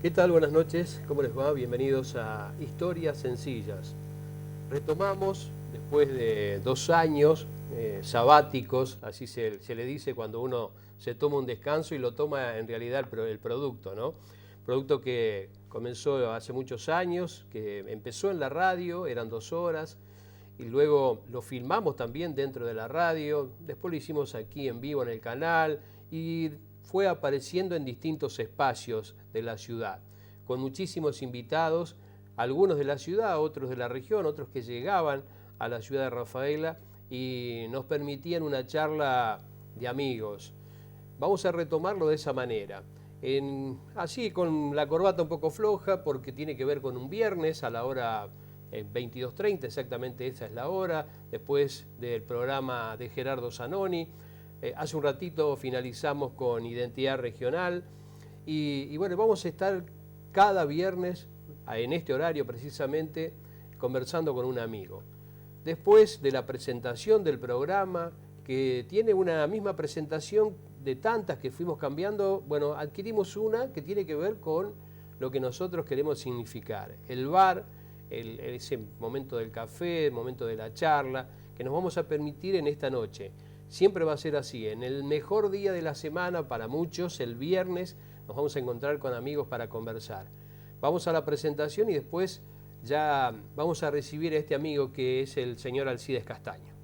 ¿Qué tal? Buenas noches, ¿cómo les va? Bienvenidos a Historias Sencillas. Retomamos, después de 2 años sabáticos, así se le dice cuando uno se toma un descanso y lo toma en realidad el producto, ¿no? Producto que comenzó hace muchos años, que empezó en la radio, eran 2 horas, y luego lo filmamos también dentro de la radio, después lo hicimos aquí en vivo en el canal y fue apareciendo en distintos espacios de la ciudad, con muchísimos invitados, algunos de la ciudad, otros de la región, otros que llegaban a la ciudad de Rafaela y nos permitían una charla de amigos. Vamos a retomarlo de esa manera. Así con la corbata un poco floja porque tiene que ver con un viernes a la hora 22:30, exactamente esa es la hora, después del programa de Gerardo Zanoni. Hace un ratito finalizamos con Identidad Regional y bueno, vamos a estar cada viernes en este horario precisamente conversando con un amigo. Después de la presentación del programa, que tiene una misma presentación de tantas que fuimos cambiando, bueno, adquirimos una que tiene que ver con lo que nosotros queremos significar. El bar, ese momento del café, el momento de la charla, que nos vamos a permitir en esta noche. Siempre va a ser así, en el mejor día de la semana para muchos, el viernes, nos vamos a encontrar con amigos para conversar. Vamos a la presentación y después ya vamos a recibir a este amigo que es el señor Alcides Castaño.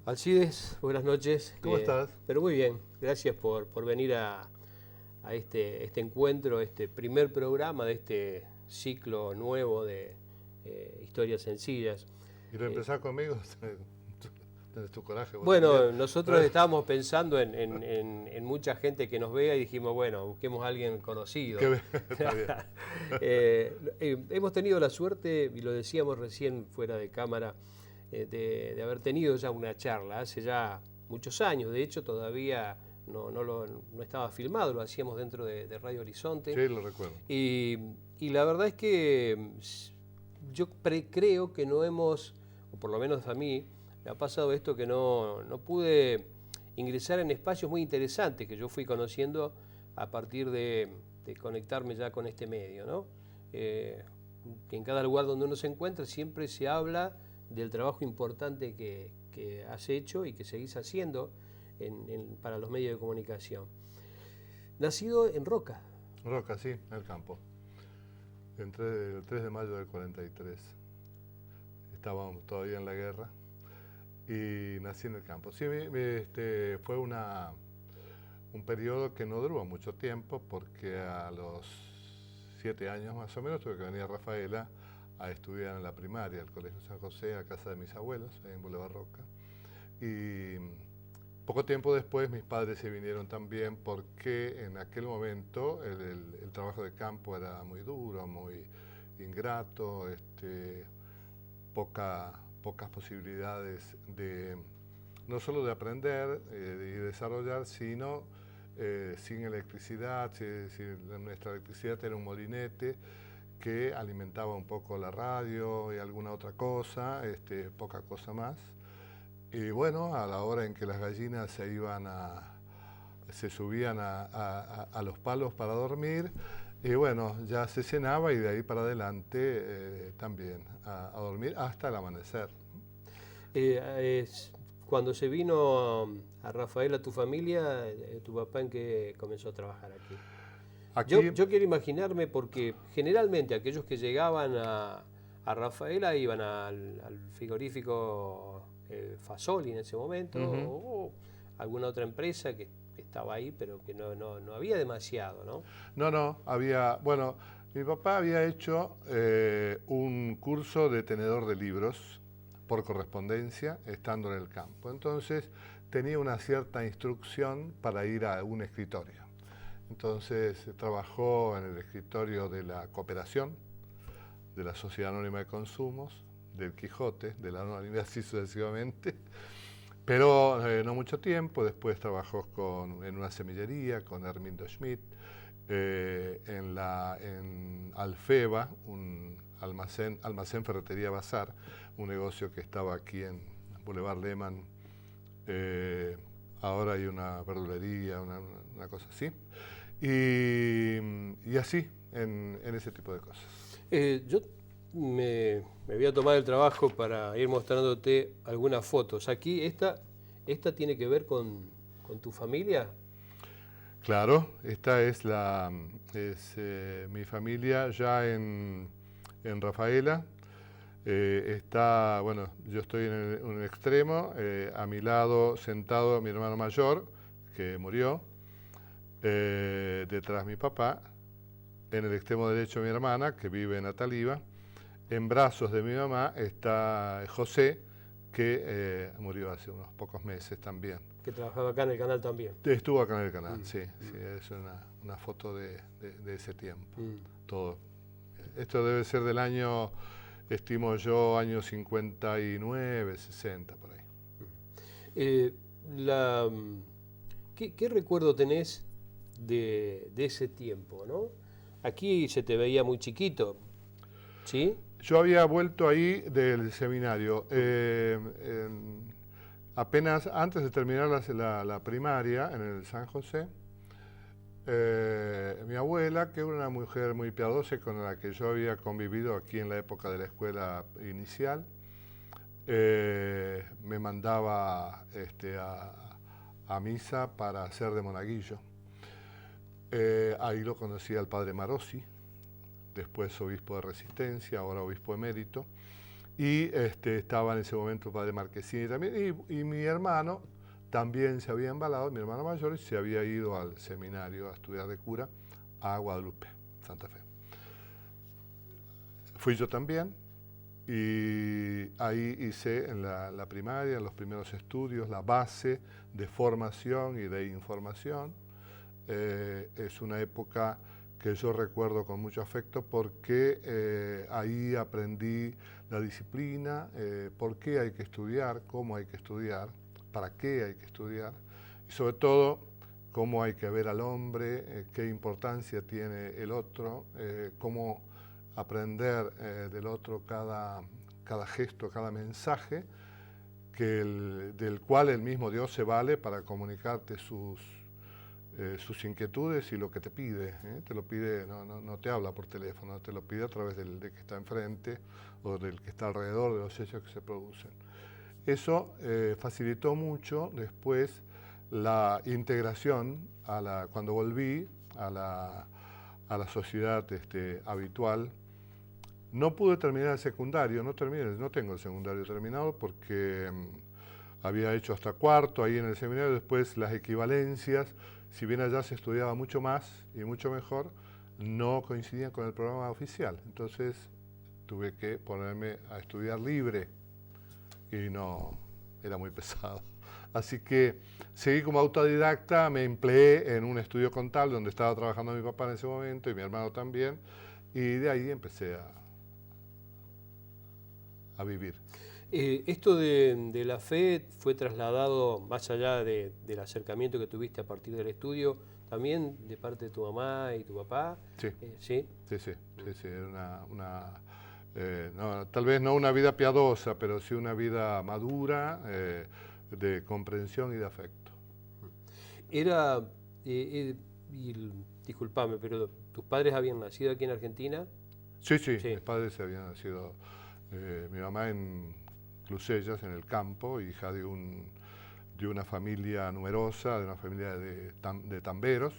Alcides, buenas noches. ¿Cómo estás? Pero muy bien, gracias por venir a este encuentro, este primer programa de este ciclo nuevo de Historias Sencillas. Y empezar conmigo, tenés tu coraje. Bueno, también. nosotros estábamos pensando en mucha gente que nos vea y dijimos, bueno, busquemos a alguien conocido. Está bien. Hemos tenido la suerte, y lo decíamos recién fuera de cámara, de haber tenido ya una charla hace ya muchos años. De hecho, todavía no estaba filmado, lo hacíamos dentro de Radio Horizonte. Sí, lo recuerdo. Y la verdad es que yo creo que no hemos, o por lo menos a mí, me ha pasado esto que no pude ingresar en espacios muy interesantes que yo fui conociendo a partir de conectarme ya con este medio, ¿no? Que en cada lugar donde uno se encuentra siempre se habla del trabajo importante que has hecho y que seguís haciendo para los medios de comunicación. Nacido en Roca. Roca, sí, en el campo. Entré el 3 de mayo del 43. Estábamos todavía en la guerra y nací en el campo. Sí, fue un periodo que no duró mucho tiempo porque a los 7 años más o menos tuve que venir a Rafaela a estudiar en la primaria, al Colegio San José, a casa de mis abuelos, ahí en Boulevard Roca. Y poco tiempo después mis padres se vinieron también porque en aquel momento el trabajo de campo era muy duro, muy ingrato, pocas posibilidades de no solo de aprender y desarrollar, sino sin electricidad. Nuestra electricidad era un molinete que alimentaba un poco la radio y alguna otra cosa, poca cosa más. Y bueno, a la hora en que las gallinas se subían a los palos para dormir, y bueno, ya se cenaba y de ahí para adelante también a dormir hasta el amanecer. cuando se vino a Rafaela tu familia, tu papá en qué comenzó a trabajar aquí. Yo quiero imaginarme porque generalmente aquellos que llegaban a Rafaela iban al frigorífico Fasoli en ese momento, o alguna otra empresa que estaba ahí, pero que no había demasiado, ¿no? No, había, bueno, mi papá había hecho un curso de tenedor de libros por correspondencia, estando en el campo. Entonces tenía una cierta instrucción para ir a un escritorio. Entonces trabajó en el escritorio de la Cooperación, de la Sociedad Anónima de Consumos, del Quijote, de la Anónima, así sucesivamente. Pero no mucho tiempo, después trabajó en una semillería con Hermindo Schmidt, en Alfeba, un almacén ferretería Bazar, un negocio que estaba aquí en Boulevard Lehmann. Ahora hay una verdulería, una cosa así. Y así, en ese tipo de cosas. Yo me voy a tomar el trabajo para ir mostrándote algunas fotos. Aquí, esta tiene que ver con tu familia. Claro, esta es mi familia ya en Rafaela. Bueno, yo estoy en un extremo, a mi lado sentado mi hermano mayor, que murió, detrás mi papá, en el extremo derecho mi hermana, que vive en Ataliva, en brazos de mi mamá está José, que murió hace unos pocos meses también. Que trabajaba acá en el canal también. Estuvo acá en el canal, sí, es una foto de ese tiempo, todo. Esto debe ser del año, estimo yo, año 59, 60, por ahí. ¿Qué recuerdo tenés de ese tiempo, no? Aquí se te veía muy chiquito, ¿sí? Yo había vuelto ahí del seminario. Apenas antes de terminar la primaria en el San José, mi abuela, que era una mujer muy piadosa y con la que yo había convivido aquí en la época de la escuela inicial, me mandaba a misa para hacer de monaguillo. Ahí lo conocí al padre Marosi, después obispo de Resistencia, ahora obispo emérito, y estaba en ese momento el padre Marquesini también, y mi hermano también se había embalado, mi hermano mayor, y se había ido al seminario a estudiar de cura a Guadalupe, Santa Fe. Fui yo también, y ahí hice en la primaria, en los primeros estudios, la base de formación y de información. Es una época que yo recuerdo con mucho afecto porque ahí aprendí la disciplina, por qué hay que estudiar, cómo hay que estudiar, para qué hay que estudiar y sobre todo cómo hay que ver al hombre, qué importancia tiene el otro, cómo aprender del otro cada gesto, cada mensaje, del cual el mismo Dios se vale para comunicarte sus inquietudes y lo que te pide. Te lo pide, no te habla por teléfono, te lo pide a través del que está enfrente o del que está alrededor de los hechos que se producen. Eso facilitó mucho después la integración, cuando volví a la sociedad habitual. No pude terminar el secundario, no tengo el secundario terminado porque había hecho hasta cuarto ahí en el seminario, después las equivalencias, si bien allá se estudiaba mucho más y mucho mejor, no coincidían con el programa oficial. Entonces tuve que ponerme a estudiar libre y no, era muy pesado. Así que seguí como autodidacta, me empleé en un estudio contable donde estaba trabajando mi papá en ese momento y mi hermano también, y de ahí empecé a vivir. Esto de la fe fue trasladado más allá del acercamiento que tuviste a partir del estudio, también de parte de tu mamá y tu papá. Sí, ¿sí? Sí, era tal vez no una vida piadosa, pero sí una vida madura, de comprensión y de afecto. Disculpame, pero ¿tus padres habían nacido aquí en Argentina? Sí, mis padres habían nacido, mi mamá en Clusellas, en el campo, hija de una familia numerosa, de una familia de tamberos.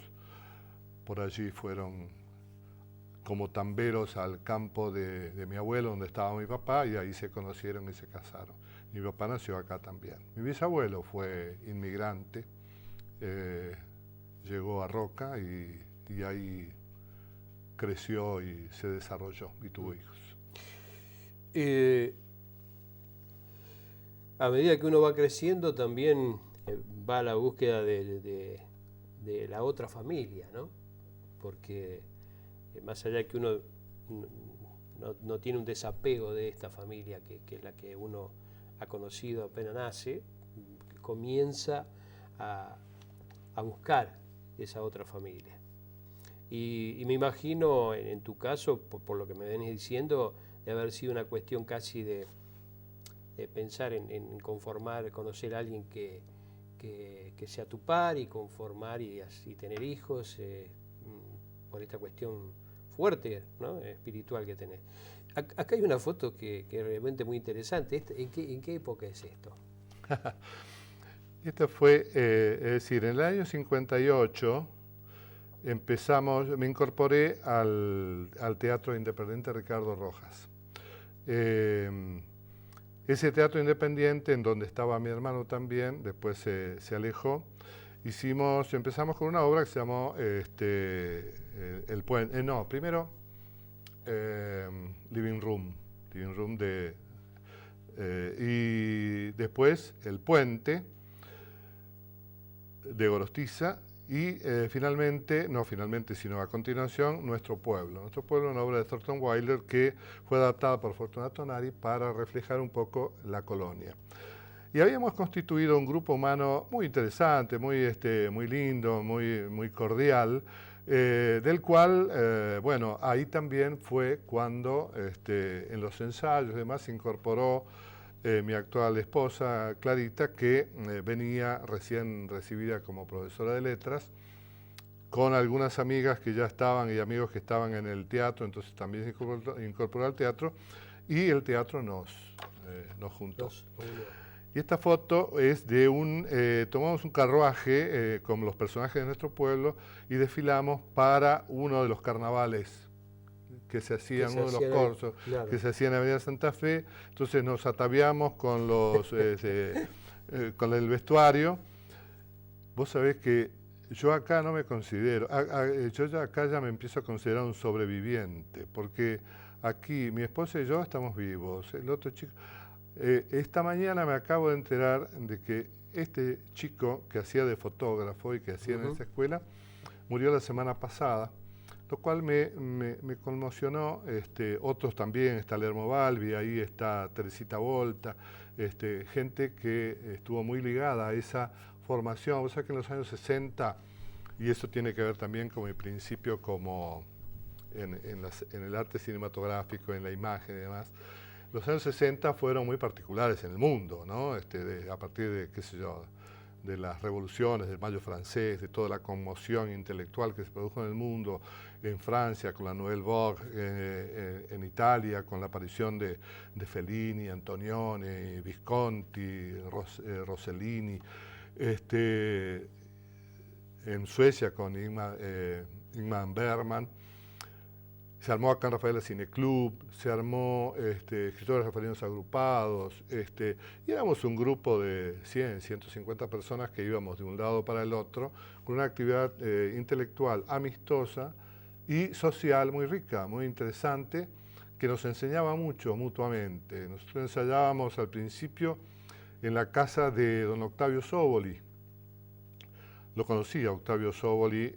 Por allí fueron como tamberos al campo de mi abuelo, donde estaba mi papá, y ahí se conocieron y se casaron. Mi papá nació acá también. Mi bisabuelo fue inmigrante, llegó a Roca y ahí creció y se desarrolló y tuvo hijos. A medida que uno va creciendo también va a la búsqueda de la otra familia, ¿no? Porque más allá de que uno no tiene un desapego de esta familia que es la que uno ha conocido apenas nace, comienza a buscar esa otra familia. Y me imagino, en tu caso, por lo que me venís diciendo, de haber sido una cuestión casi de pensar en conformar, conocer a alguien que sea tu par y conformar y tener hijos, por esta cuestión fuerte, ¿no? Espiritual que tenés. Acá hay una foto que es realmente muy interesante. ¿En qué época es esto? Esto fue, es decir, en el año 58 me incorporé al Teatro Independiente Ricardo Rojas. Ese teatro independiente, en donde estaba mi hermano también, después se alejó. Empezamos con una obra que se llamó El Puente. Living Room y después El Puente de Gorostiza. Y sino a continuación, Nuestro Pueblo. Nuestro Pueblo, una obra de Thornton Wilder que fue adaptada por Fortunato Nari para reflejar un poco la colonia. Y habíamos constituido un grupo humano muy interesante, muy lindo, muy cordial, del cual, ahí también fue cuando en los ensayos y demás se incorporó mi actual esposa, Clarita, que venía recién recibida como profesora de letras, con algunas amigas que ya estaban y amigos que estaban en el teatro, entonces también se incorporó al teatro, y el teatro nos juntó. Y esta foto es de tomamos un carruaje con los personajes de Nuestro Pueblo y desfilamos para uno de los carnavales que se hacían, uno de los corsos, claro, que se hacían en Avenida Santa Fe. Entonces nos ataviamos con con el vestuario. Vos sabés que yo acá no me considero, acá ya me empiezo a considerar un sobreviviente, porque aquí mi esposa y yo estamos vivos, el otro chico... esta mañana me acabo de enterar de que este chico que hacía de fotógrafo y que hacía en esa escuela murió la semana pasada, lo cual me conmocionó. Otros también, está Lermo Balbi, ahí está Teresita Volta, gente que estuvo muy ligada a esa formación. O sea que en los años 60, y eso tiene que ver también con mi principio como en el arte cinematográfico, en la imagen y demás. Los años 60 fueron muy particulares en el mundo, ¿no? A partir de, qué sé yo, de las revoluciones, del Mayo francés, de toda la conmoción intelectual que se produjo en el mundo, en Francia con la Nouvelle Vague, en Italia con la aparición de Fellini, Antonioni, Visconti, Rossellini, en Suecia con Ingmar Bergman. Se armó acá en Rafaela Cineclub, se armó escritores rafaelinos agrupados, y éramos un grupo de 100, 150 personas que íbamos de un lado para el otro, con una actividad intelectual amistosa y social muy rica, muy interesante, que nos enseñaba mucho mutuamente. Nosotros ensayábamos al principio en la casa de don Octavio Sóboli. Lo conocía Octavio Sóboli,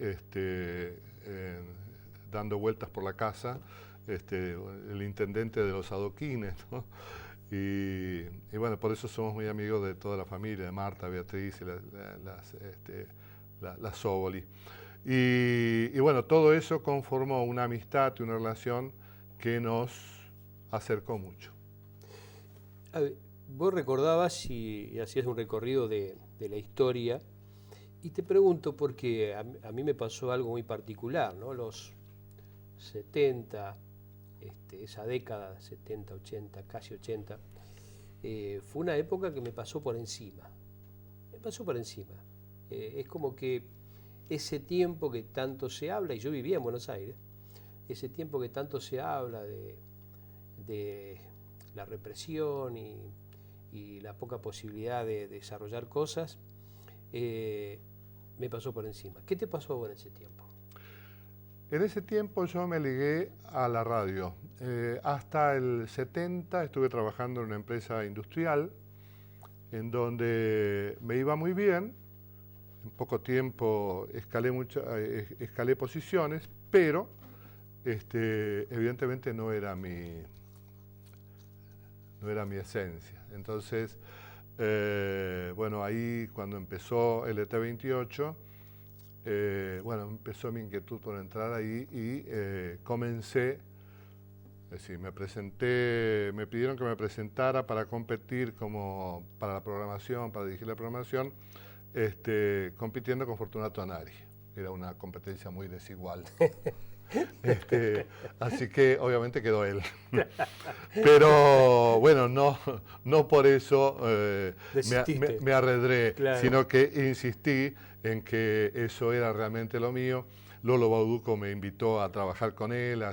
dando vueltas por la casa, el intendente de los adoquines, ¿no? Y bueno, por eso somos muy amigos de toda la familia, de Marta, Beatriz y las Sóboli. Y bueno, todo eso conformó una amistad y una relación que nos acercó mucho. A ver, vos recordabas y hacías un recorrido de la historia, y te pregunto porque a mí me pasó algo muy particular, ¿no? Los 70, esa década, 70, 80, casi 80, fue una época que me pasó por encima. Me pasó por encima. Es como que ese tiempo que tanto se habla, y yo vivía en Buenos Aires, ese tiempo que tanto se habla de la represión y la poca posibilidad de desarrollar cosas, me pasó por encima. ¿Qué te pasó a vos en ese tiempo? En ese tiempo yo me ligué a la radio. Hasta el 70 estuve trabajando en una empresa industrial en donde me iba muy bien. En poco tiempo escalé posiciones, pero evidentemente no era mi esencia. Entonces, bueno, ahí cuando empezó el ET28, bueno, empezó mi inquietud por entrar ahí y comencé, es decir, me pidieron que me presentara para competir para la programación, para dirigir la programación, compitiendo con Fortunato Anari. Era una competencia muy desigual. Así que obviamente quedó él. Pero bueno, no por eso me arredré, claro, sino que insistí en que eso era realmente lo mío. Lolo Bauduco me invitó a trabajar con él,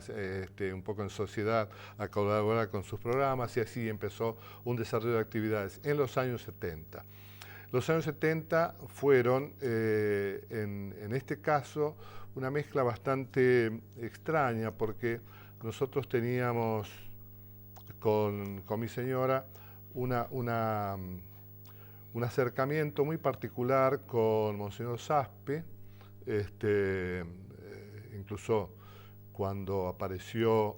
un poco en sociedad, a colaborar con sus programas, y así empezó un desarrollo de actividades en los años 70. Los años 70 fueron, en este caso, una mezcla bastante extraña, porque nosotros teníamos con mi señora un acercamiento muy particular con Monseñor Saspe. Incluso cuando apareció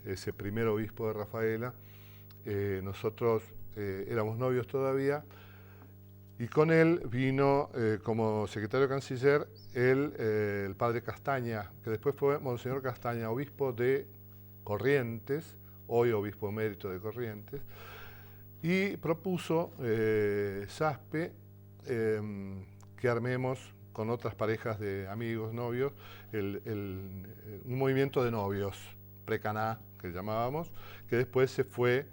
ese primer obispo de Rafaela, nosotros éramos novios todavía, y con él vino como secretario canciller el padre Castaña, que después fue Monseñor Castaña, obispo de Corrientes, hoy obispo emérito de Corrientes, y propuso Saspe que armemos con otras parejas de amigos, novios, un movimiento de novios, precaná, que llamábamos, que después se fue,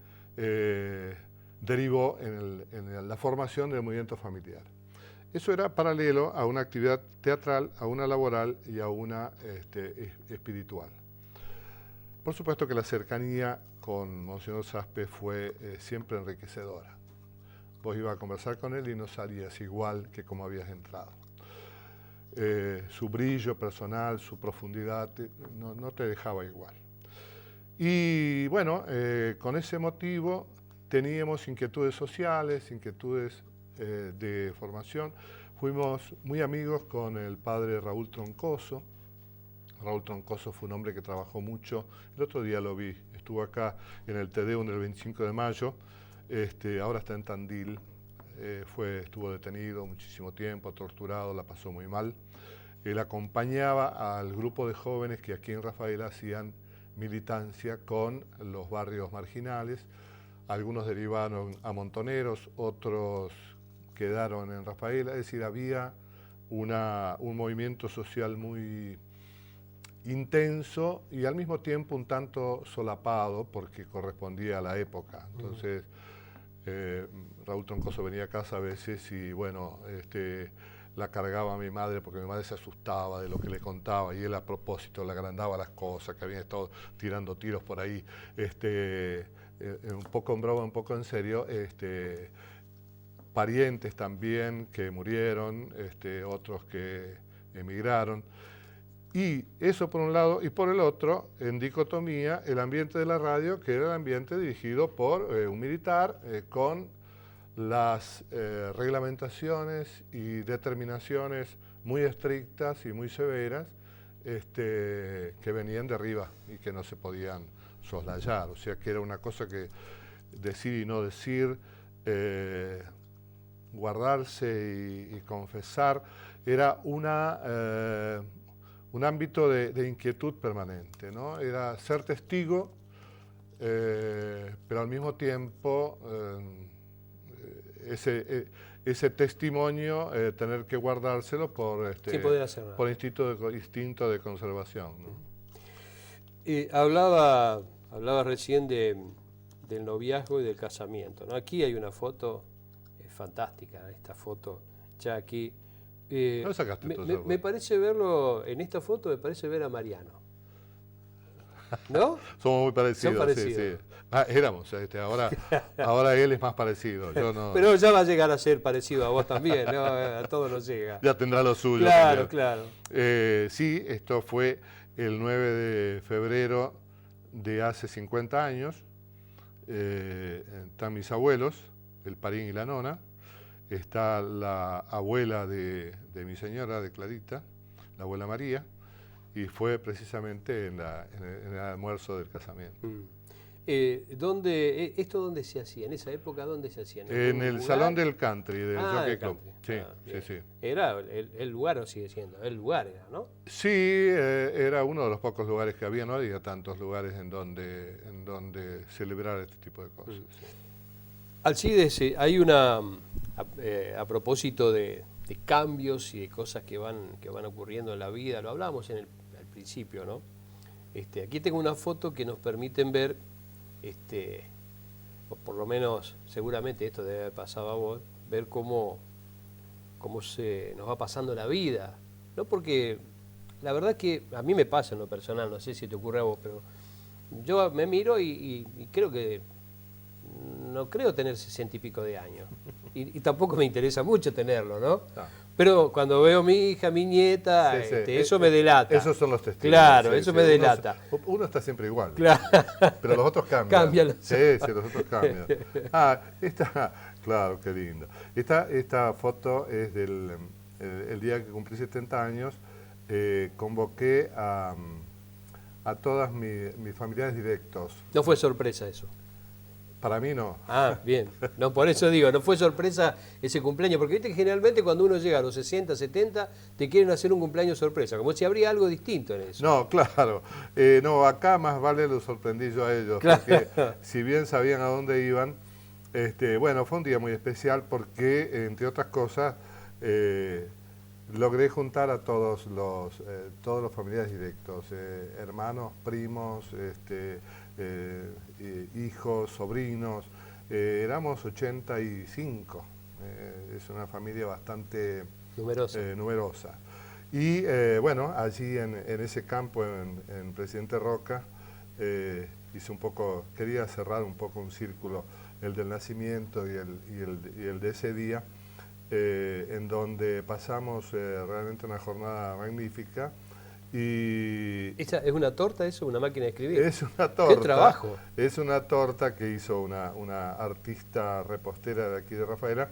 derivó en la formación del movimiento familiar. Eso era paralelo a una actividad teatral, a una laboral y a una espiritual. Por supuesto que la cercanía con Monseñor Saspe fue siempre enriquecedora. Vos ibas a conversar con él y no salías igual que como habías entrado. Su brillo personal, su profundidad, no te dejaba igual. Y bueno, con ese motivo teníamos inquietudes sociales, inquietudes de formación. Fuimos muy amigos con el padre Raúl Troncoso. Raúl Troncoso fue un hombre que trabajó mucho. El otro día lo vi, estuvo acá en el Te Deum del 25 de mayo, ahora está en Tandil. Estuvo detenido muchísimo tiempo, torturado, la pasó muy mal. Él acompañaba al grupo de jóvenes que aquí en Rafaela hacían militancia con los barrios marginales. Algunos derivaron a Montoneros, otros quedaron en Rafaela. Es decir, había un movimiento social muy intenso y al mismo tiempo un tanto solapado porque correspondía a la época. Entonces, Raúl Troncoso venía a casa a veces y bueno, la cargaba a mi madre porque mi madre se asustaba de lo que le contaba y él a propósito le agrandaba las cosas, que habían estado tirando tiros por ahí, un poco en broma, un poco en serio, parientes también que murieron, otros que emigraron. Y eso por un lado, y por el otro, en dicotomía, el ambiente de la radio, que era el ambiente dirigido por un militar con las reglamentaciones y determinaciones muy estrictas y muy severas que venían de arriba y que no se podían soslayar. O sea que era una cosa que decir y no decir, guardarse y confesar, era un ámbito de inquietud permanente, ¿no? Era ser testigo, pero al mismo tiempo ese testimonio tener que guardárselo por, sin poder hacer nada. por instinto de conservación, ¿no? Hablaba recién de del noviazgo y del casamiento, ¿no? Aquí hay una foto fantástica, esta foto ya aquí. ¿No sacaste Me parece verlo, en esta foto me parece ver a Mariano. ¿No? Somos muy parecidos, Son parecidos. sí, sí. Éramos, ahora él es más parecido. Yo no. Pero ya va a llegar a ser parecido a vos también, ¿no? A todos nos llega. Ya tendrá lo suyo. Claro, también. claro. Sí, esto fue el 9 de febrero de hace 50 años. Están mis abuelos, el parín y la nona. Está la abuela de mi señora, de Clarita, la abuela María, y fue precisamente en el almuerzo del casamiento. ¿Esto dónde se hacía? ¿En esa época dónde se hacía? En el lugar? Salón del Country, del Jockey Club. Sí, sí. Era el lugar, o sigue siendo, el lugar era, ¿no? Sí, era uno de los pocos lugares que había, no había tantos lugares en donde celebrar este tipo de cosas. Sí. Alcides, hay una, a propósito de cambios y de cosas que van ocurriendo en la vida, lo hablábamos al principio, ¿no? Aquí tengo una foto que nos permiten ver, o por lo menos seguramente esto debe haber pasado a vos, ver cómo se nos va pasando la vida, ¿no? Porque la verdad que a mí me pasa en lo personal, no sé si te ocurre a vos, pero yo me miro y creo que no creo tener 60 y pico de años. Y tampoco me interesa mucho tenerlo, ¿no? No. Pero cuando veo a mi hija, mi nieta, sí. Eso me delata. Esos son los testigos. Claro, sí, eso me delata. Uno está siempre igual. Claro. Pero los otros cambian. Cambian. Sí, los otros cambian. Claro, qué lindo. Esta foto es del el día que cumplí 70 años. Convoqué a todas mis familiares directos. No fue sorpresa eso. Para mí no. Ah, bien. No, por eso digo, no fue sorpresa ese cumpleaños, porque viste que generalmente cuando uno llega a los 60, 70, te quieren hacer un cumpleaños sorpresa, como si habría algo distinto en eso. No, claro. No, acá más vale lo sorprendí yo a ellos, claro. Porque si bien sabían a dónde iban, bueno, fue un día muy especial porque, entre otras cosas, logré juntar a todos los familiares directos, hermanos, primos, hijos, sobrinos, éramos 85, es una familia bastante numerosa. Y bueno, allí en ese campo, en Presidente Roca, quería cerrar un poco un círculo, el del nacimiento y el de ese día, en donde pasamos realmente una jornada magnífica. ¿Esa es una torta eso? ¿Una máquina de escribir? Es una torta. ¡Qué trabajo! Es una torta que hizo una artista repostera de aquí de Rafaela.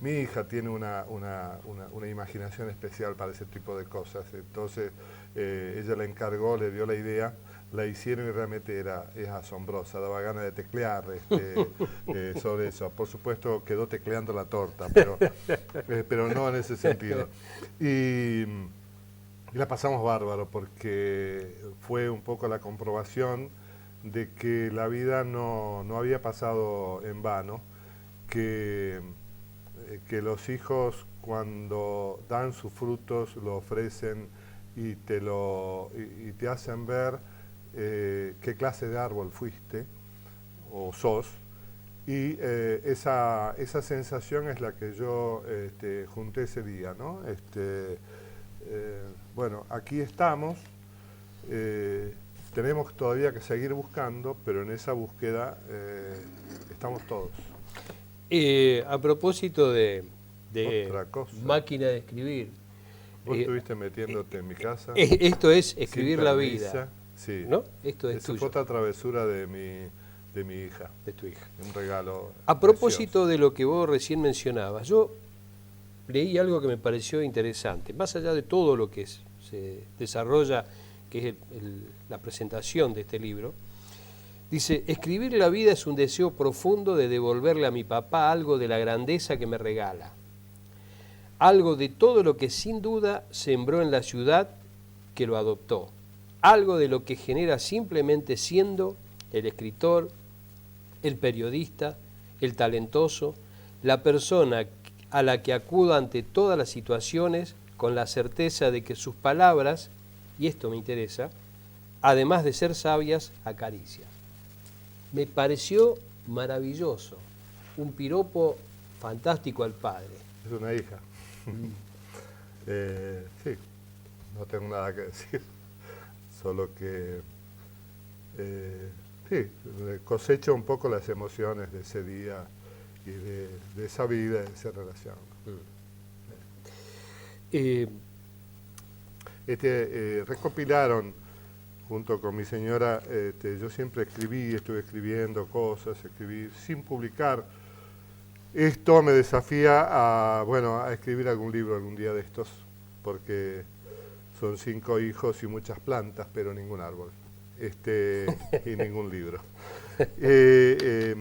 Mi hija tiene una imaginación especial para ese tipo de cosas. Entonces ella la encargó, le dio la idea, la hicieron y realmente es asombrosa, daba ganas de teclear sobre eso. Por supuesto quedó tecleando la torta, pero no en ese sentido. Y la pasamos bárbaro porque fue un poco la comprobación de que la vida no había pasado en vano, que los hijos cuando dan sus frutos lo ofrecen y te hacen ver qué clase de árbol fuiste o sos, y esa sensación es la que yo junté ese día, ¿no? Bueno, aquí estamos, tenemos todavía que seguir buscando, pero en esa búsqueda estamos todos. A propósito de máquina de escribir. Vos estuviste metiéndote en mi casa. Esto es escribir la vida. Sí. ¿No? Esto es tuyo. Fue otra travesura de mi hija. De tu hija. Un regalo. A propósito de lo que vos recién mencionabas, yo leí algo que me pareció interesante. Más allá de todo lo que se desarrolla, que es la presentación de este libro, dice: escribir la vida es un deseo profundo de devolverle a mi papá algo de la grandeza que me regala, algo de todo lo que sin duda sembró en la ciudad que lo adoptó, algo de lo que genera simplemente siendo el escritor, el periodista, el talentoso, la persona a la que acudo ante todas las situaciones con la certeza de que sus palabras, y esto me interesa, además de ser sabias, acarician. me pareció maravilloso, un piropo fantástico al padre. Es una hija. Sí, no tengo nada que decir, solo que sí, cosecha un poco las emociones de ese día y de esa vida, de esa relación. Recopilaron junto con mi señora, yo siempre escribí, estuve escribiendo cosas, escribí sin publicar. Esto me desafía a escribir algún libro algún día de estos, porque son 5 hijos y muchas plantas, pero ningún árbol, y ningún libro. De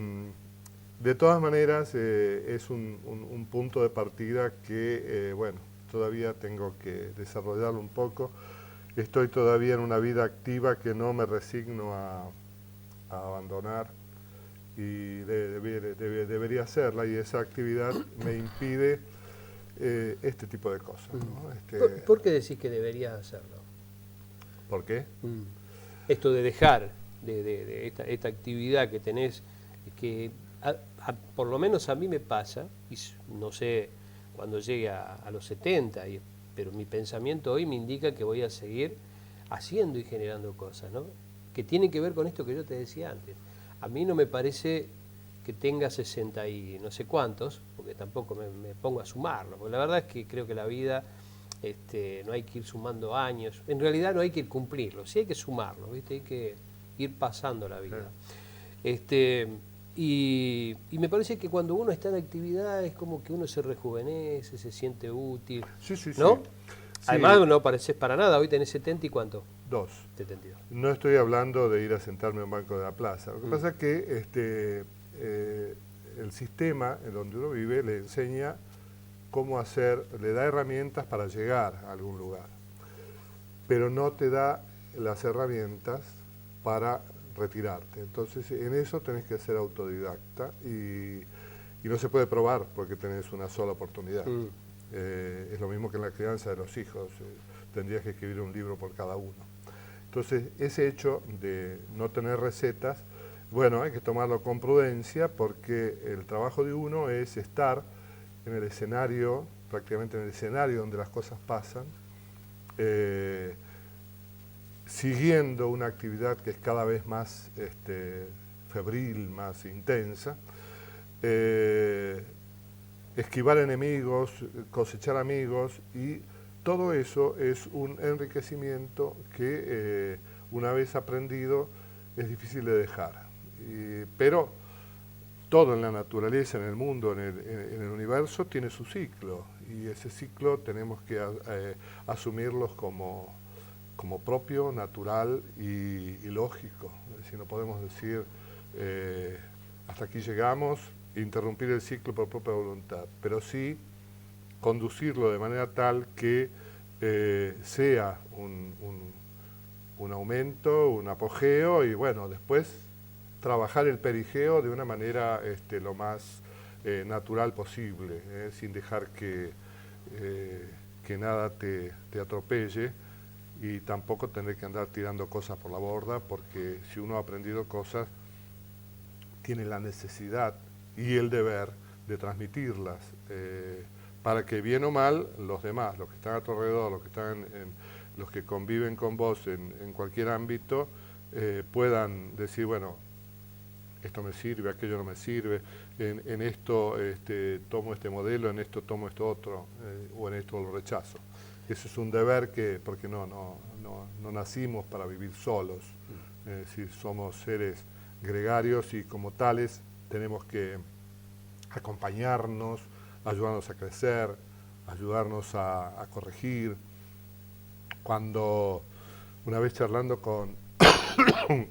todas maneras, es un punto de partida que, todavía tengo que desarrollarlo un poco. Estoy todavía en una vida activa que no me resigno a abandonar y debería hacerla, y esa actividad me impide este tipo de cosas, ¿no? ¿Por qué decís que deberías hacerlo? ¿Por qué? Esto de dejar de esta actividad que tenés, que por lo menos a mí me pasa, y no sé cuando llegue a los 70, pero mi pensamiento hoy me indica que voy a seguir haciendo y generando cosas, ¿no? Que tienen que ver con esto que yo te decía antes. A mí no me parece que tenga 60 y no sé cuántos, porque tampoco me pongo a sumarlo, porque la verdad es que creo que la vida no hay que ir sumando años, en realidad no hay que ir cumplirlo, sí hay que sumarlo, ¿viste? Hay que ir pasando la vida. Y me parece que cuando uno está en actividad es como que uno se rejuvenece, se siente útil, sí, ¿no? Sí. Además no pareces para nada, hoy tenés 70 y ¿cuánto? 2. 72. No estoy hablando de ir a sentarme en un banco de la plaza. Lo que pasa es que el sistema en donde uno vive le enseña cómo hacer, le da herramientas para llegar a algún lugar, pero no te da las herramientas para retirarte. Entonces en eso tenés que ser autodidacta y no se puede probar porque tenés una sola oportunidad. Es lo mismo que en la crianza de los hijos, tendrías que escribir un libro por cada uno. Entonces ese hecho de no tener recetas, hay que tomarlo con prudencia, porque el trabajo de uno es estar en el escenario, prácticamente en el escenario donde las cosas pasan, siguiendo una actividad que es cada vez más febril, más intensa, esquivar enemigos, cosechar amigos, y todo eso es un enriquecimiento que una vez aprendido es difícil de dejar. Pero todo en la naturaleza, en el mundo, en el universo tiene su ciclo, y ese ciclo tenemos que asumirlos como propio, natural y lógico. Es decir, no podemos decir hasta aquí llegamos, interrumpir el ciclo por propia voluntad, pero sí conducirlo de manera tal que sea un aumento, un apogeo, y después trabajar el perigeo de una manera lo más natural posible, sin dejar que nada te atropelle, y tampoco tener que andar tirando cosas por la borda, porque si uno ha aprendido cosas, tiene la necesidad y el deber de transmitirlas, para que bien o mal los demás, los que están a tu alrededor, los que conviven con vos en cualquier ámbito, puedan decir, esto me sirve, aquello no me sirve, en esto tomo este modelo, en esto tomo esto otro, o en esto lo rechazo. Eso es un deber porque no nacimos para vivir solos, es decir, somos seres gregarios, y como tales tenemos que acompañarnos, ayudarnos a crecer, ayudarnos a corregir. Cuando una vez charlando con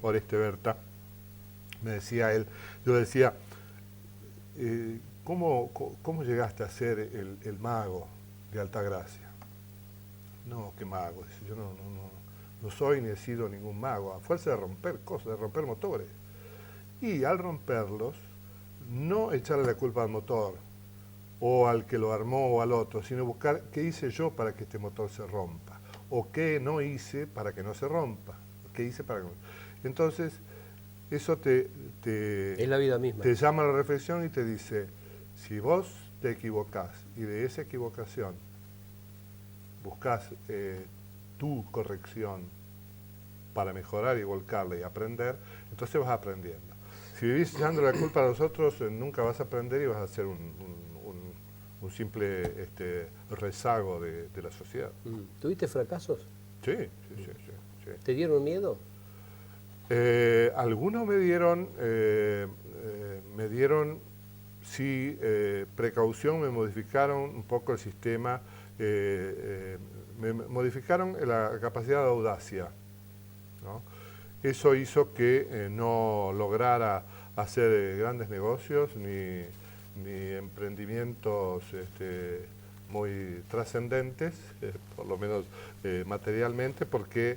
Oreste Berta, me decía él, yo decía, ¿cómo llegaste a ser el mago de Altagracia? No, ¿qué mago? Dice, yo no soy ni he sido ningún mago, a fuerza de romper cosas, de romper motores. Y al romperlos, no echarle la culpa al motor, o al que lo armó, o al otro, sino buscar qué hice yo para que este motor se rompa, o qué no hice para que no se rompa, qué hice para que no. Entonces, eso Es la vida misma. te llama a la reflexión y te dice, si vos te equivocás y de esa equivocación buscás tu corrección para mejorar y volcarla y aprender, entonces vas aprendiendo. Si vivís echando la culpa a los otros, nunca vas a aprender y vas a ser un simple rezago de la sociedad. ¿Tuviste fracasos? Sí. ¿Te dieron miedo? Algunos me dieron, sí, precaución, me modificaron un poco el sistema, me modificaron la capacidad de audacia, ¿no? Eso hizo que no lograra hacer grandes negocios ni emprendimientos muy trascendentes, por lo menos materialmente, porque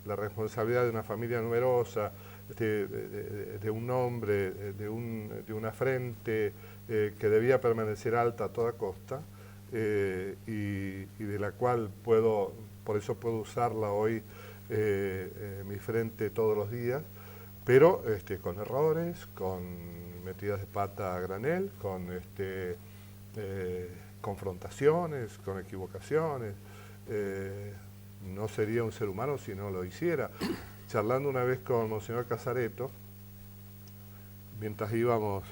la responsabilidad de una familia numerosa, de un hombre, de una frente que debía permanecer alta a toda costa, y de la cual por eso puedo usarla hoy, mi frente todos los días, pero con errores, con metidas de pata a granel, con confrontaciones, con equivocaciones. No sería un ser humano si no lo hiciera. Charlando una vez con Monseñor Casareto, mientras íbamos,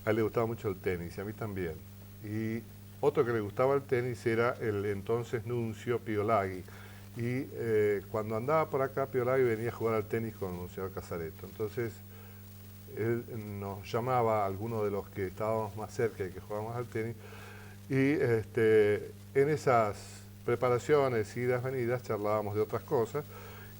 a él le gustaba mucho el tenis y a mí también. Y otro que le gustaba el tenis era el entonces nuncio Piolaghi. Y cuando andaba por acá, Piolaghi venía a jugar al tenis con Monseñor Casareto. Entonces, él nos llamaba a algunos de los que estábamos más cerca y que jugábamos al tenis, y en esas preparaciones, idas, venidas, charlábamos de otras cosas,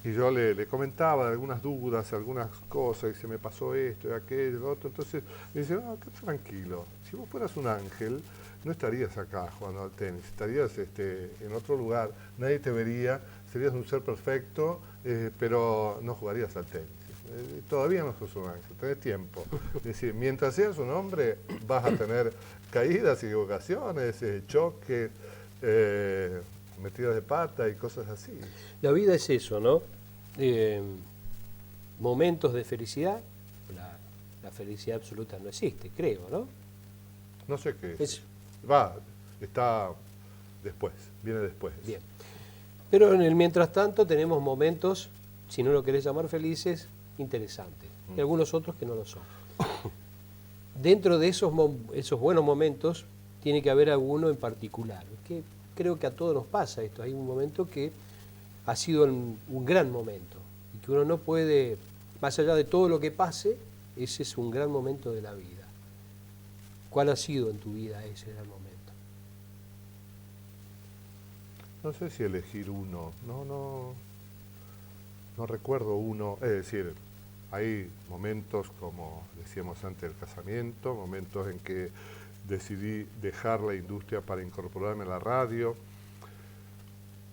y yo le comentaba de algunas dudas, algunas cosas, y se me pasó esto y aquello, lo otro. Entonces me dice, no, tranquilo, si vos fueras un ángel, no estarías acá jugando al tenis, estarías en otro lugar, nadie te vería, serías un ser perfecto, pero no jugarías al tenis. Todavía no sos un ángel, tenés tiempo. Es decir, mientras seas un hombre, vas a tener caídas, equivocaciones, choques, metidas de pata y cosas así. La vida es eso, ¿no? Momentos de felicidad. La felicidad absoluta no existe, creo, ¿no? No sé qué Es, está después, viene después. bien. Pero en el mientras tanto tenemos momentos, si no lo querés llamar felices, interesantes. Y algunos otros que no lo son. Dentro de esos buenos momentos tiene que haber alguno en particular, que creo que a todos nos pasa esto. Hay un momento que ha sido un gran momento y que uno no puede, más allá de todo lo que pase, ese es un gran momento de la vida. ¿Cuál ha sido en tu vida ese gran momento? No sé si elegir uno, no recuerdo uno, es decir, hay momentos, como decíamos antes, del casamiento, momentos en que decidí dejar la industria para incorporarme a la radio.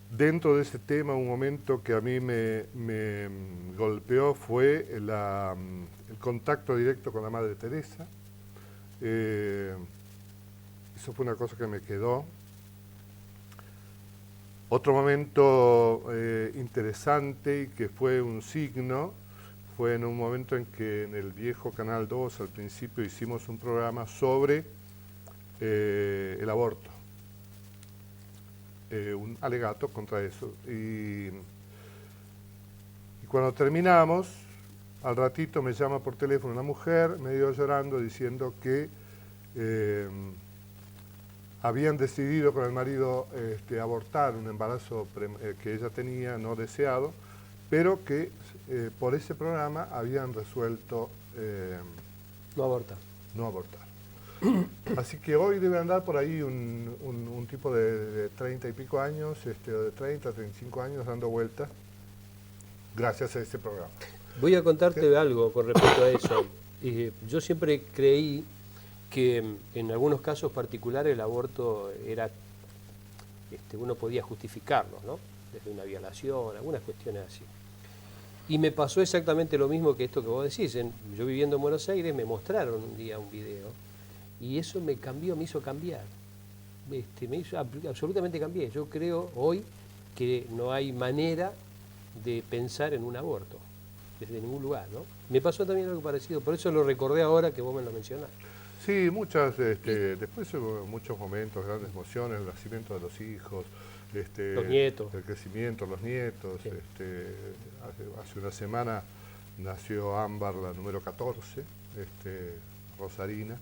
Dentro de ese tema, un momento que a mí me golpeó fue el contacto directo con la Madre Teresa. Eso fue una cosa que me quedó. Otro momento interesante y que fue un signo, fue en un momento en que en el viejo Canal 2 al principio hicimos un programa sobre el aborto. Un alegato contra eso. Y cuando terminamos, al ratito me llama por teléfono una mujer, medio llorando, diciendo que habían decidido con el marido abortar un embarazo que ella tenía no deseado, pero que por ese programa habían resuelto No abortar. no abortar. Así que hoy debe andar por ahí un tipo de 30 y pico años, de 30, 35 años dando vueltas, gracias a ese programa. Voy a contarte algo con respecto a eso. Yo siempre creí que en algunos casos particulares el aborto era, uno podía justificarlo, ¿no? Desde una violación, algunas cuestiones así. Y me pasó exactamente lo mismo que esto que vos decís. Yo viviendo en Buenos Aires me mostraron un día un video y eso me cambió, me hizo cambiar. Absolutamente cambié. Yo creo hoy que no hay manera de pensar en un aborto. desde ningún lugar, ¿no? Me pasó también algo parecido, por eso lo recordé ahora que vos me lo mencionás. Sí, después hubo muchos momentos, grandes emociones, el nacimiento de los hijos, Los nietos. el crecimiento, los nietos. Sí. Hace una semana nació Ámbar, la número 14, Rosarina,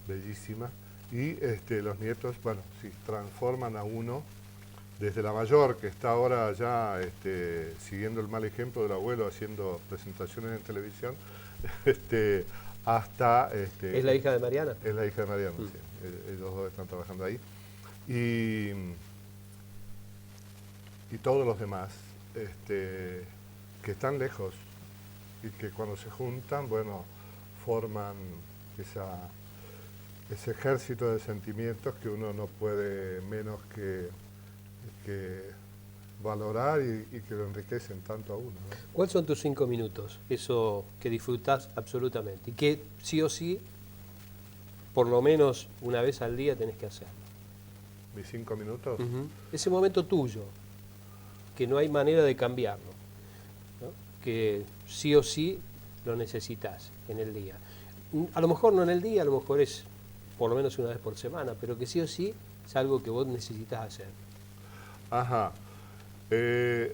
bellísima, y los nietos, bueno, sí, transforman a uno desde la mayor, que está ahora ya siguiendo el mal ejemplo del abuelo, haciendo presentaciones en televisión, hasta... ¿Es la hija de Mariana? Es la hija de Mariana, sí. Ellos dos están trabajando ahí. Y todos los demás, que están lejos y que cuando se juntan, bueno, forman ese ejército de sentimientos que uno no puede menos que valorar y que lo enriquecen tanto a uno, ¿no? ¿Cuáles son tus 5 minutos? Eso que disfrutás absolutamente y que sí o sí, por lo menos una vez al día tenés que hacerlo. Mis 5 minutos. Ese momento tuyo, que no hay manera de cambiarlo, ¿no? Que sí o sí lo necesitas en el día. A lo mejor no en el día, a lo mejor es por lo menos una vez por semana, pero que sí o sí es algo que vos necesitas hacer. Ajá.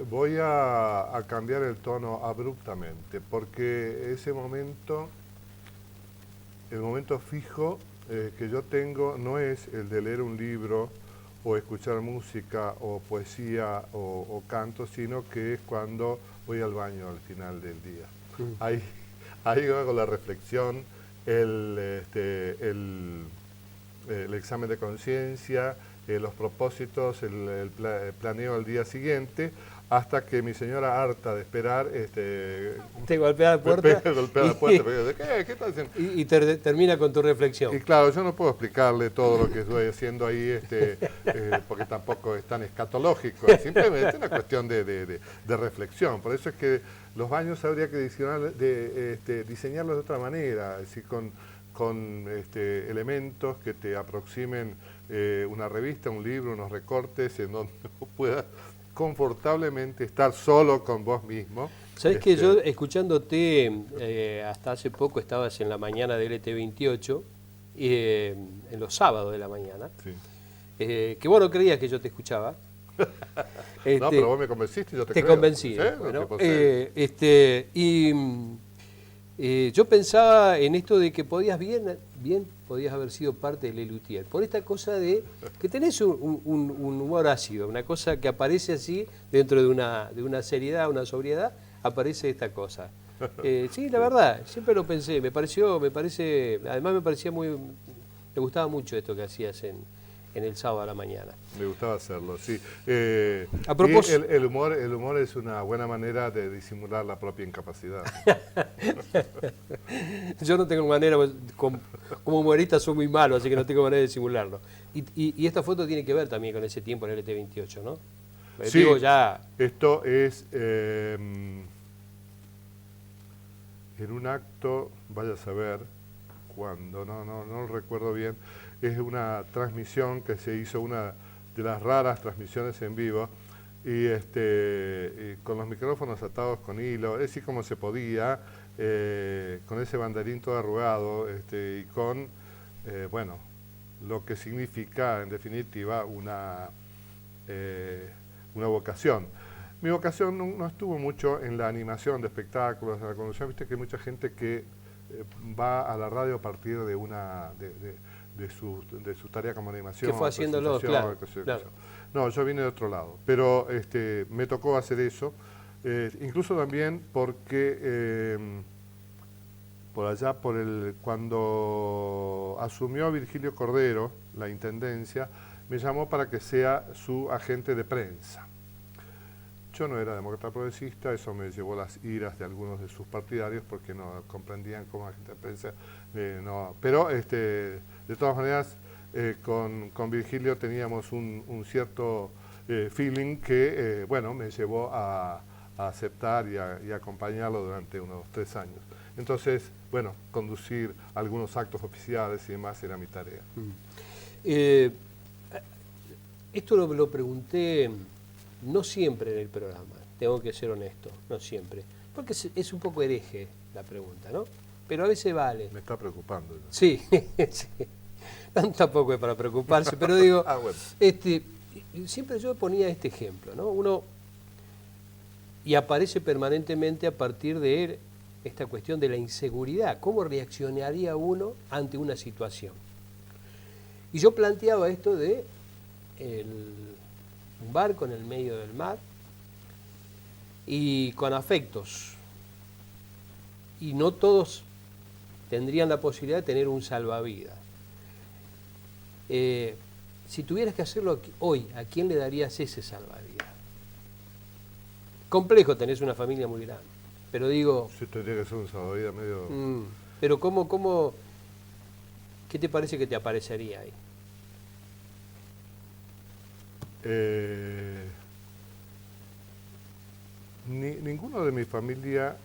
Voy a cambiar el tono abruptamente, porque ese momento, el momento fijo que yo tengo no es el de leer un libro o escuchar música o poesía o canto, sino que es cuando voy al baño al final del día. Ahí hago la reflexión, el examen de conciencia, los propósitos, el planeo al día siguiente, hasta que mi señora, harta de esperar, te golpea la puerta, golpea la puerta, ¿qué estás haciendo? Y termina con tu reflexión. Y claro, yo no puedo explicarle todo lo que estoy haciendo ahí, porque tampoco es tan escatológico, es simplemente una cuestión de reflexión. Por eso es que los baños habría que diseñarlos de otra manera, es decir, con elementos que te aproximen una revista, un libro, unos recortes, en donde puedas confortablemente estar solo con vos mismo. Sabés que yo, escuchándote, hasta hace poco estabas en la mañana de LT28, en los sábados de la mañana, Sí. Que vos no creías que yo te escuchaba. No, pero vos me convenciste, yo te creo. Convencí. ¿Sí? Bueno, Sí. yo pensaba en esto de que podías podías haber sido parte de Lelutier, por esta cosa de que tenés un humor ácido, una cosa que aparece así dentro de una seriedad, una sobriedad, aparece esta cosa. Sí, la verdad, siempre lo pensé, además me parecía me gustaba mucho esto que hacías en el sábado a la mañana. Me gustaba hacerlo, sí. A propósito, el humor es una buena manera de disimular la propia incapacidad. yo no tengo manera, como humorista soy muy malo, así que no tengo manera de simularlo. Y esta foto tiene que ver también con ese tiempo en el LT28, ¿no? Sí, Digo, ya... esto es en un acto, vaya a saber cuándo, no lo recuerdo bien, es una transmisión que se hizo, una de las raras transmisiones en vivo, y con los micrófonos atados con hilo, es así como se podía, con ese banderín todo arrugado, y con, bueno, lo que significa en definitiva una vocación. Mi vocación no estuvo mucho en la animación de espectáculos, en la conducción. Viste que hay mucha gente que va a la radio a partir de su tarea como animación. Que fue haciéndolo, claro. No, yo vine de otro lado, pero me tocó hacer eso, incluso también porque por allá, cuando asumió Virgilio Cordero la intendencia, me llamó para que sea su agente de prensa. Yo no era demócrata progresista, eso me llevó las iras de algunos de sus partidarios porque no comprendían como agente de prensa. No. Pero de todas maneras, con Virgilio teníamos un cierto feeling que, bueno, me llevó a aceptar y acompañarlo durante unos 3 años. Entonces, bueno, conducir algunos actos oficiales y demás era mi tarea. Esto lo pregunté no siempre en el programa, tengo que ser honesto, no siempre. Porque es un poco hereje la pregunta, ¿no? Pero a veces vale. Me está preocupando. Sí, sí. Tampoco es para preocuparse, pero digo, Bueno. siempre yo ponía este ejemplo, ¿no? Uno, y aparece permanentemente a partir de esta cuestión de la inseguridad. ¿Cómo reaccionaría uno ante una situación? Y yo planteaba esto de un barco en el medio del mar y con afectos. Y no todos tendrían la posibilidad de tener un salvavidas. Si tuvieras que hacerlo hoy, ¿a quién le darías ese salvavidas? Complejo, tenés una familia muy grande, pero digo... Sí, tendría que ser un salvavidas medio... pero ¿qué te parece que te aparecería ahí? Ninguno de mi familia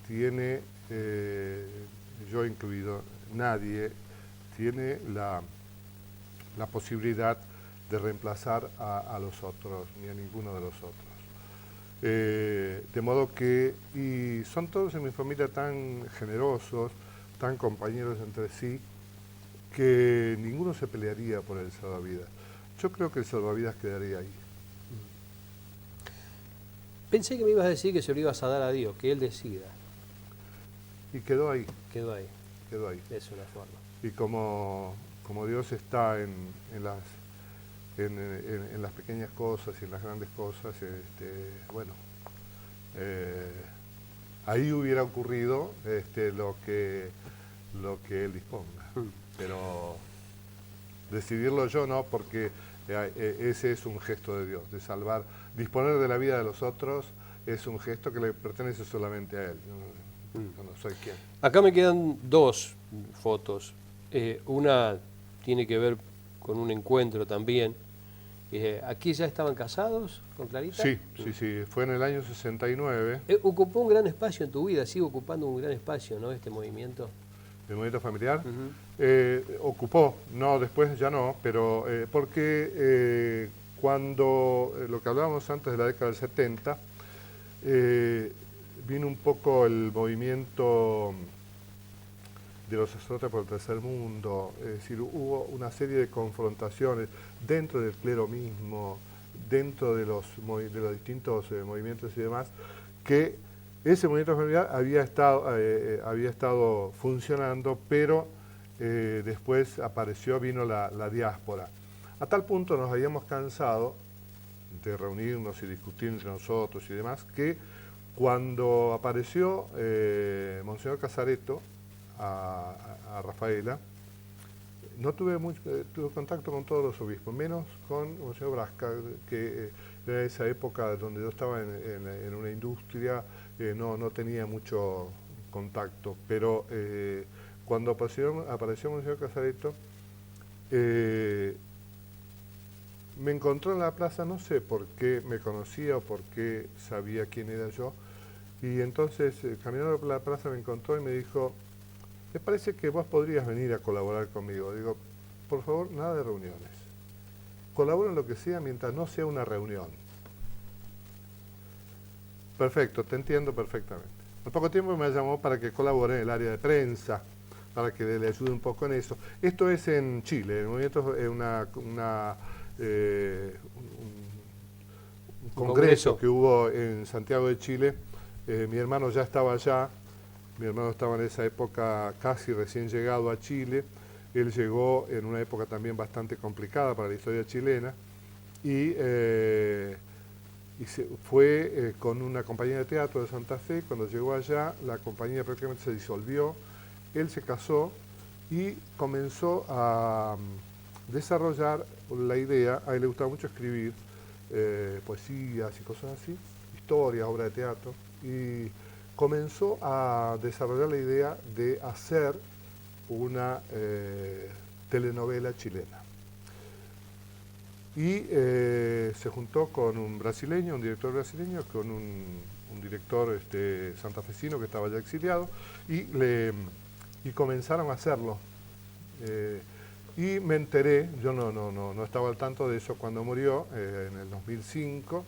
tiene, yo incluido, nadie tiene la posibilidad de reemplazar a los otros, ni a ninguno de los otros. De modo que, y son todos en mi familia tan generosos, tan compañeros entre sí, que ninguno se pelearía por el salvavidas. Yo creo que el salvavidas quedaría ahí. Pensé que me ibas a decir que se lo ibas a dar a Dios, que Él decida. Y quedó ahí. Quedó ahí. Quedó ahí. Es una forma. Y como Dios está en las pequeñas cosas y en las grandes cosas, bueno, ahí hubiera ocurrido lo que Él disponga. Pero decidirlo yo no, porque ese es un gesto de Dios, de salvar, disponer de la vida de los otros es un gesto que le pertenece solamente a Él. Yo no soy quien. Acá me quedan dos fotos. Una tiene que ver con un encuentro también. ¿Aquí ya estaban casados con Clarita? Sí, fue en el año 69. Ocupó un gran espacio en tu vida, sigue ocupando un gran espacio, ¿no? Este movimiento. ¿El movimiento familiar? Ocupó, no, después ya no, pero porque cuando, lo que hablábamos antes de la década del 70, vino un poco el movimiento de los sacerdotes por el tercer mundo, es decir, hubo una serie de confrontaciones dentro del clero mismo, dentro de los distintos movimientos y demás, que ese movimiento familiar había estado funcionando, pero después vino la diáspora. A tal punto nos habíamos cansado de reunirnos y discutir entre nosotros y demás, que cuando apareció Monseñor Casaretto a Rafaela, no tuve contacto con todos los obispos, menos con Monseñor Brasca, que era esa época donde yo estaba en una industria, no tenía mucho contacto, pero cuando apareció Monseñor Casaretto, me encontró en la plaza, no sé por qué me conocía o por qué sabía quién era yo, y entonces caminando por la plaza me encontró y me dijo: me parece que vos podrías venir a colaborar conmigo. Digo, por favor, nada de reuniones. Colabora en lo que sea mientras no sea una reunión. Perfecto, te entiendo perfectamente. Al poco tiempo me llamó para que colabore en el área de prensa, para que le ayude un poco en eso. Esto es en Chile, el movimiento es un congreso que hubo en Santiago de Chile. Mi hermano ya estaba allá. Mi hermano estaba en esa época casi recién llegado a Chile. Él llegó en una época también bastante complicada para la historia chilena y se fue con una compañía de teatro de Santa Fe. Cuando llegó allá, la compañía prácticamente se disolvió. Él se casó y comenzó a desarrollar la idea. A él le gustaba mucho escribir poesías y cosas así, historias, obras de teatro, y comenzó a desarrollar la idea de hacer una telenovela chilena. Y se juntó con un brasileño, un director brasileño, con un director santafesino que estaba ya exiliado, y comenzaron a hacerlo. Y me enteré, yo no estaba al tanto de eso cuando murió, en el 2005,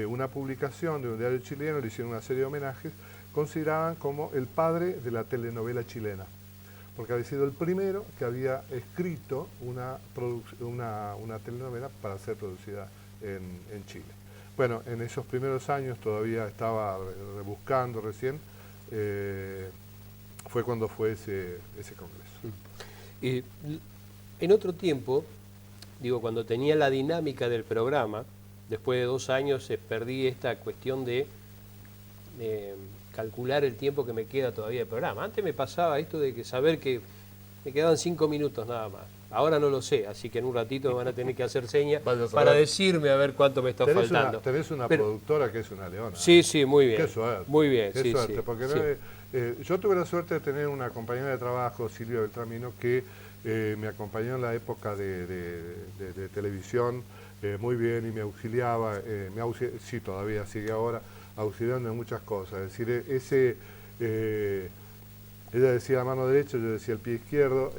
una publicación de un diario chileno, le hicieron una serie de homenajes, consideraban como el padre de la telenovela chilena, porque había sido el primero que había escrito una telenovela para ser producida en Chile. Bueno, en esos primeros años todavía estaba rebuscando recién, fue cuando fue ese congreso. En otro tiempo, digo, cuando tenía la dinámica del programa, después de 2 años perdí esta cuestión de calcular el tiempo que me queda todavía de programa. Antes me pasaba esto de que saber que me quedaban 5 minutos nada más. Ahora no lo sé, así que en un ratito me van a tener que hacer señas para decirme a ver cuánto me está faltando. Tenés una productora que es una leona. Sí, sí, muy bien. Qué suerte. Muy bien, Qué sí, suerte, sí, porque sí. yo tuve la suerte de tener una compañera de trabajo, Silvia Beltramino, que me acompañó en la época de televisión muy bien y me auxiliaba, sí, todavía sigue ahora, auxiliando en muchas cosas. Es decir, ella decía la mano derecha, yo decía el pie izquierdo,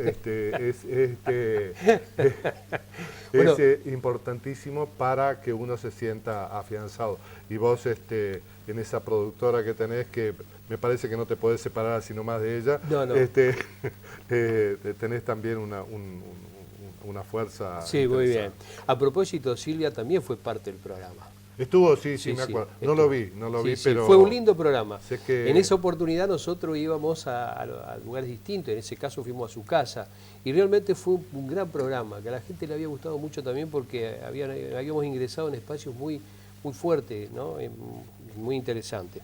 Bueno, es importantísimo para que uno se sienta afianzado. Y vos en esa productora que tenés, que me parece que no te podés separar sino más de ella, no. tenés también una fuerza. Sí, muy bien. A propósito, Silvia también fue parte del programa. Estuvo, sí, me acuerdo. No lo vi, Sí, pero... fue un lindo programa. Sé que... En esa oportunidad nosotros íbamos a lugares distintos, en ese caso fuimos a su casa, y realmente fue un gran programa, que a la gente le había gustado mucho también porque habíamos ingresado en espacios muy fuertes, ¿no? Muy interesantes.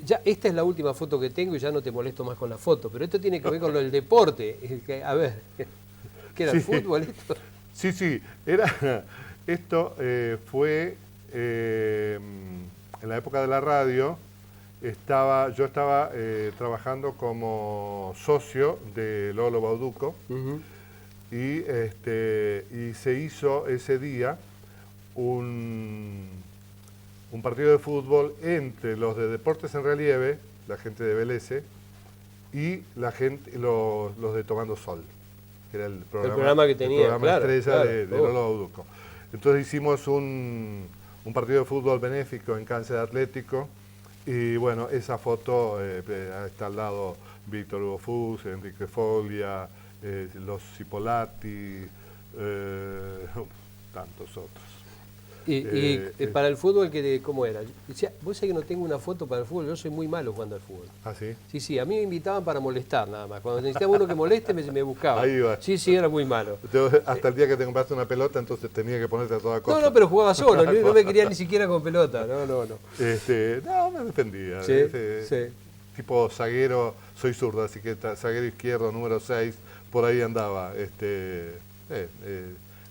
Ya, esta es la última foto que tengo y ya no te molesto más con la foto, pero esto tiene que ver con lo del deporte. A ver, ¿qué era el fútbol esto? Sí, esto fue en la época de la radio. Yo estaba trabajando como socio de Lolo Bauducco. Y se hizo ese día un partido de fútbol entre los de Deportes en Relieve, la gente de Vélez, y los de Tomando Sol, que era el programa que tenía, el programa estrella de Lolo oh. Bauducco. Entonces hicimos un partido de fútbol benéfico en Cáncer Atlético, y bueno, esa foto está al lado Víctor Hugo Fus, Enrique Foglia, los Cipolati, tantos otros. Y para el fútbol, ¿cómo era? Vos sabés que no tengo una foto para el fútbol, yo soy muy malo jugando al fútbol. ¿Ah, sí? Sí, a mí me invitaban para molestar nada más. Cuando necesitaba uno que moleste, me buscaba. Ahí va. Sí, era muy malo. Hasta el día que te compraste una pelota, entonces tenía que ponerte a toda costa. No, pero jugaba solo, no me quería ni siquiera con pelota. No. No, me defendía. Sí. Tipo zaguero, soy zurdo, así que zaguero izquierdo, número 6, por ahí andaba.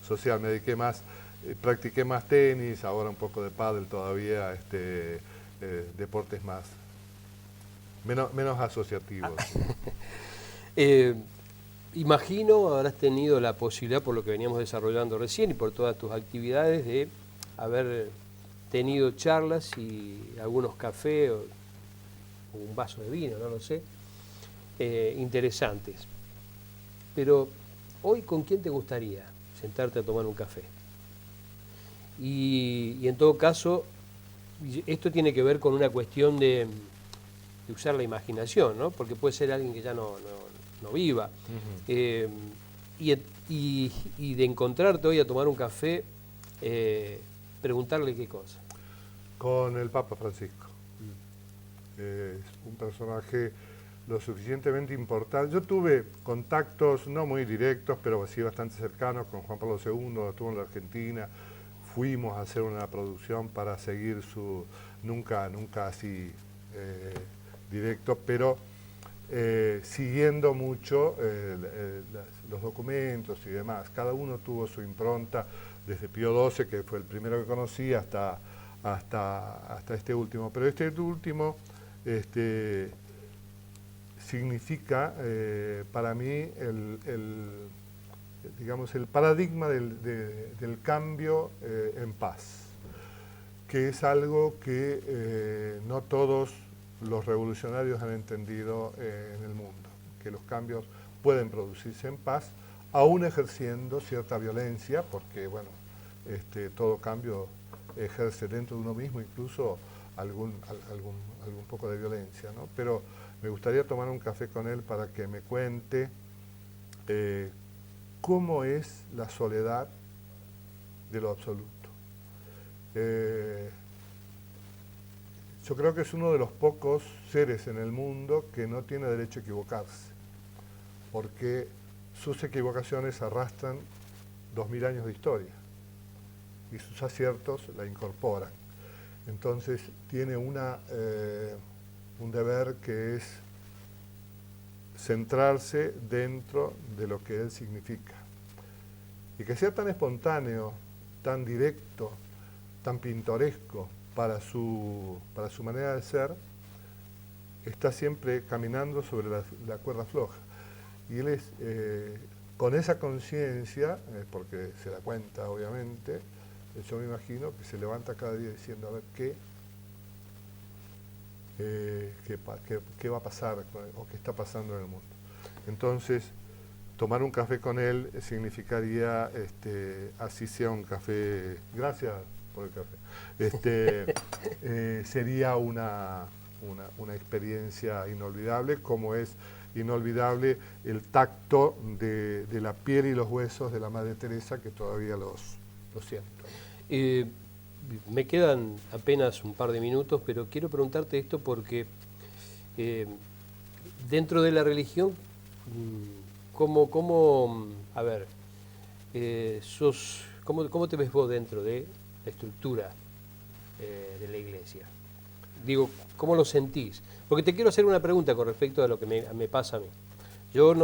Social, me dediqué más, practiqué más tenis, ahora un poco de pádel todavía, deportes menos asociativos. Imagino habrás tenido la posibilidad, por lo que veníamos desarrollando recién y por todas tus actividades, de haber tenido charlas y algunos cafés o un vaso de vino, no lo sé, interesantes. Pero hoy, ¿con quién te gustaría sentarte a tomar un café? Y en todo caso, esto tiene que ver con una cuestión de usar la imaginación, ¿no? Porque puede ser alguien que ya no viva. Y de encontrarte hoy a tomar un café, preguntarle qué cosa. Con el Papa Francisco. Es un personaje lo suficientemente importante. Yo tuve contactos no muy directos, pero sí bastante cercanos con Juan Pablo II, estuvo en la Argentina. Fuimos a hacer una producción para seguir nunca así directo, pero siguiendo mucho los documentos y demás. Cada uno tuvo su impronta, desde Pío XII, que fue el primero que conocí, hasta este último. Pero este último significa para mí digamos, el paradigma del cambio en paz, que es algo que no todos los revolucionarios han entendido en el mundo, que los cambios pueden producirse en paz, aún ejerciendo cierta violencia, porque bueno, todo cambio ejerce dentro de uno mismo incluso algún poco de violencia, ¿no? Pero me gustaría tomar un café con él para que me cuente cómo es la soledad de lo absoluto. Yo creo que es uno de los pocos seres en el mundo que no tiene derecho a equivocarse, porque sus equivocaciones arrastran 2000 años de historia y sus aciertos la incorporan. Entonces tiene un deber que es centrarse dentro de lo que él significa. Y que sea tan espontáneo, tan directo, tan pintoresco para su manera de ser, está siempre caminando sobre la cuerda floja. Y él es, con esa conciencia, porque se da cuenta obviamente, yo me imagino que se levanta cada día diciendo, a ver, ¿qué va a pasar o qué está pasando en el mundo? Entonces, tomar un café con él significaría, así sea un café, gracias por el café, sería una experiencia inolvidable, como es inolvidable el tacto de la piel y los huesos de la Madre Teresa, que todavía los siento. Me quedan apenas un par de minutos, pero quiero preguntarte esto porque dentro de la religión, a ver, ¿cómo te ves vos dentro de la estructura de la iglesia? Digo, ¿cómo lo sentís? Porque te quiero hacer una pregunta con respecto a lo que me pasa a mí. Yo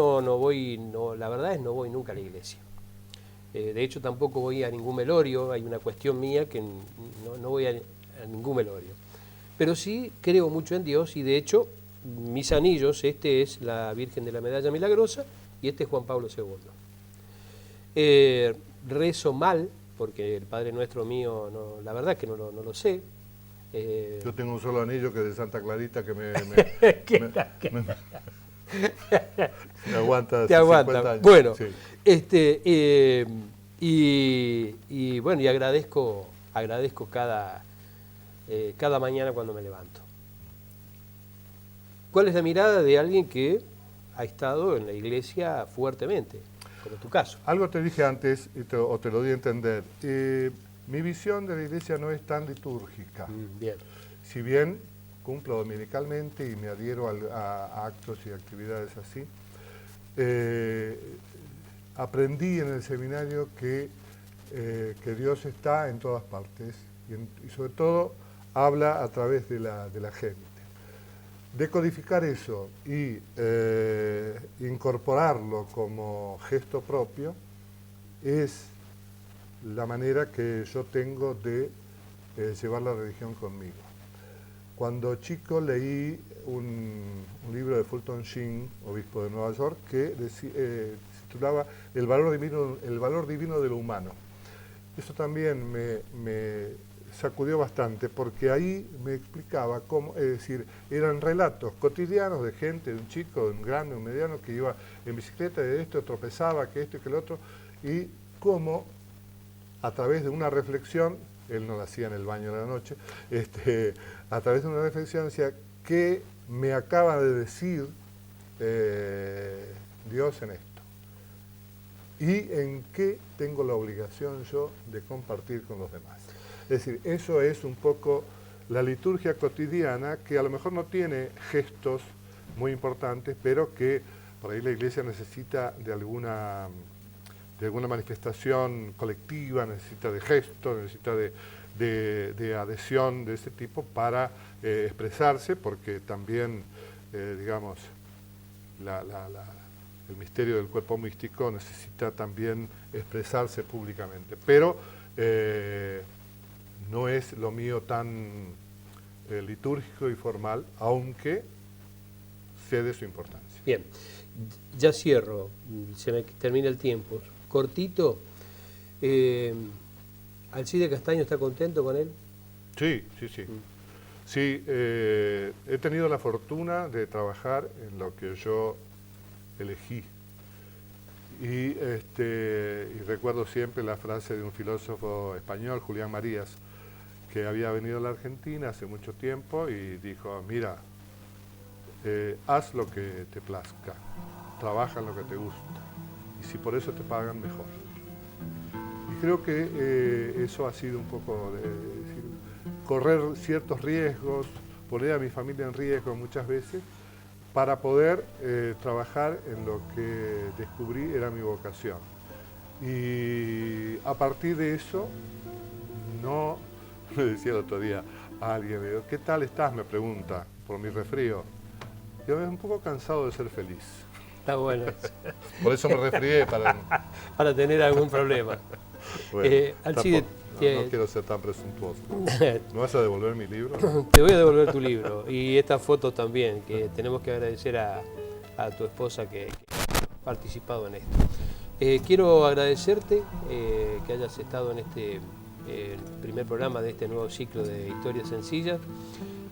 la verdad es no voy nunca a la iglesia. De hecho, tampoco voy a ningún velorio, hay una cuestión mía que no voy a ningún velorio. Pero sí creo mucho en Dios y de hecho, mis anillos, este es la Virgen de la Medalla Milagrosa y este es Juan Pablo II. Rezo mal, porque el Padre Nuestro mío, la verdad es que no lo sé. Yo tengo un solo anillo que es de Santa Clarita que me aguanta. Te aguanta. Años. Bueno, sí. Y bueno, y agradezco cada mañana cuando me levanto. ¿Cuál es la mirada de alguien que ha estado en la iglesia fuertemente, como tu caso? Algo te dije antes, o te lo di a entender. Mi visión de la iglesia no es tan litúrgica. Bien. Si bien cumplo dominicalmente y me adhiero a actos y actividades así, aprendí en el seminario que Dios está en todas partes y sobre todo habla a través de la gente. Decodificar eso y incorporarlo como gesto propio es la manera que yo tengo de llevar la religión conmigo. Cuando chico leí un libro de Fulton Sheen, obispo de Nueva York, que se titulaba El valor divino de lo humano. Eso también me sacudió bastante, porque ahí me explicaba cómo, es decir, eran relatos cotidianos de gente, de un chico, de un grande, un mediano, que iba en bicicleta, de esto tropezaba, que esto y que lo otro, y cómo a través de una reflexión, él no lo hacía en el baño de la noche, a través de una reflexión decía, ¿qué me acaba de decir Dios en esto? ¿Y en qué tengo la obligación yo de compartir con los demás? Es decir, eso es un poco la liturgia cotidiana, que a lo mejor no tiene gestos muy importantes, pero que por ahí la iglesia necesita de alguna manifestación colectiva, necesita de gestos, necesita de adhesión de ese tipo para expresarse, porque también, digamos, el misterio del cuerpo místico necesita también expresarse públicamente. Pero no es lo mío tan litúrgico y formal, aunque sé de su importancia. Bien, ya cierro, se me termina el tiempo. Cortito, ¿Alcide Castaño está contento con él? Sí. Sí, he tenido la fortuna de trabajar en lo que yo elegí. Y recuerdo siempre la frase de un filósofo español, Julián Marías, que había venido a la Argentina hace mucho tiempo y dijo, mira, haz lo que te plazca, trabaja en lo que te gusta y si por eso te pagan, mejor. Y creo que eso ha sido un poco de decir, correr ciertos riesgos, poner a mi familia en riesgo muchas veces para poder trabajar en lo que descubrí era mi vocación. Y a partir de eso, no, me decía el otro día a alguien, me dijo, ¿qué tal estás? Me pregunta, por mi resfrío. Yo estoy un poco cansado de ser feliz. Está bueno. Por eso me resfrié, para tener algún problema. Bueno, Alcide, no quiero ser tan presuntuoso. ¿Me vas a devolver mi libro? Te voy a devolver tu libro y esta foto también, que tenemos que agradecer a tu esposa que ha participado en esto. Quiero agradecerte que hayas estado en este primer programa de este nuevo ciclo de Historias Sencillas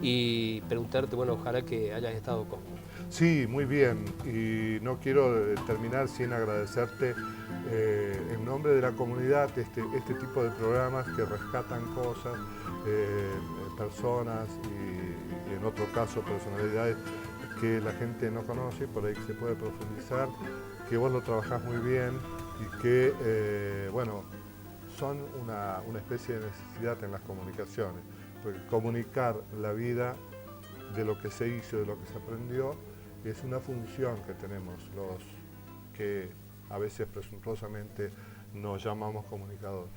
y preguntarte, bueno, ojalá que hayas estado cómodo. Sí, muy bien. Y no quiero terminar sin agradecerte en nombre de la comunidad este tipo de programas que rescatan cosas, personas y en otro caso personalidades que la gente no conoce, por ahí que se puede profundizar, que vos lo trabajás muy bien y que, bueno, son una especie de necesidad en las comunicaciones, porque comunicar la vida de lo que se hizo, de lo que se aprendió, es una función que tenemos los que a veces presuntuosamente nos llamamos comunicadores.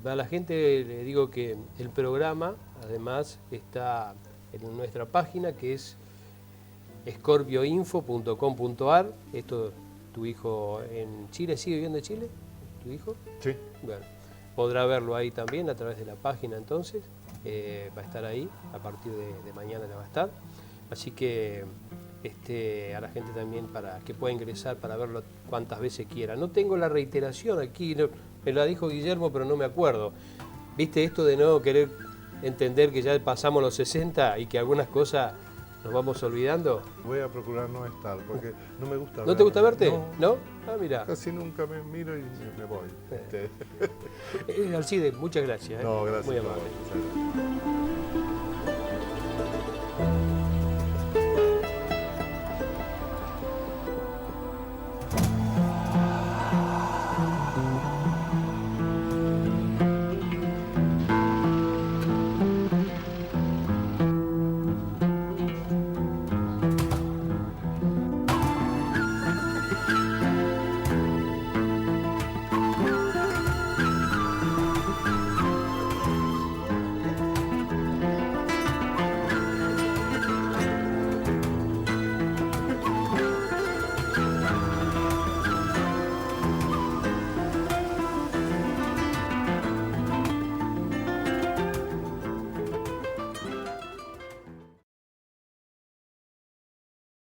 A la gente le digo que el programa además está en nuestra página que es scorpioinfo.com.ar. Esto, tu hijo en Chile, ¿sigue viviendo en Chile? ¿Tu hijo? Sí. Bueno, podrá verlo ahí también a través de la página entonces. Va a estar ahí, a partir de mañana ya va a estar. Así que a la gente también para que pueda ingresar para verlo cuantas veces quiera. No tengo la reiteración aquí, me la dijo Guillermo, pero no me acuerdo. ¿Viste esto de no querer entender que ya pasamos los 60 y que algunas cosas nos vamos olvidando? Voy a procurar no estar, porque no me gusta ¿No te gusta verte? No. Ah, mira. Casi nunca me miro y me voy. Alcide, muchas gracias. No, gracias. Muy amable.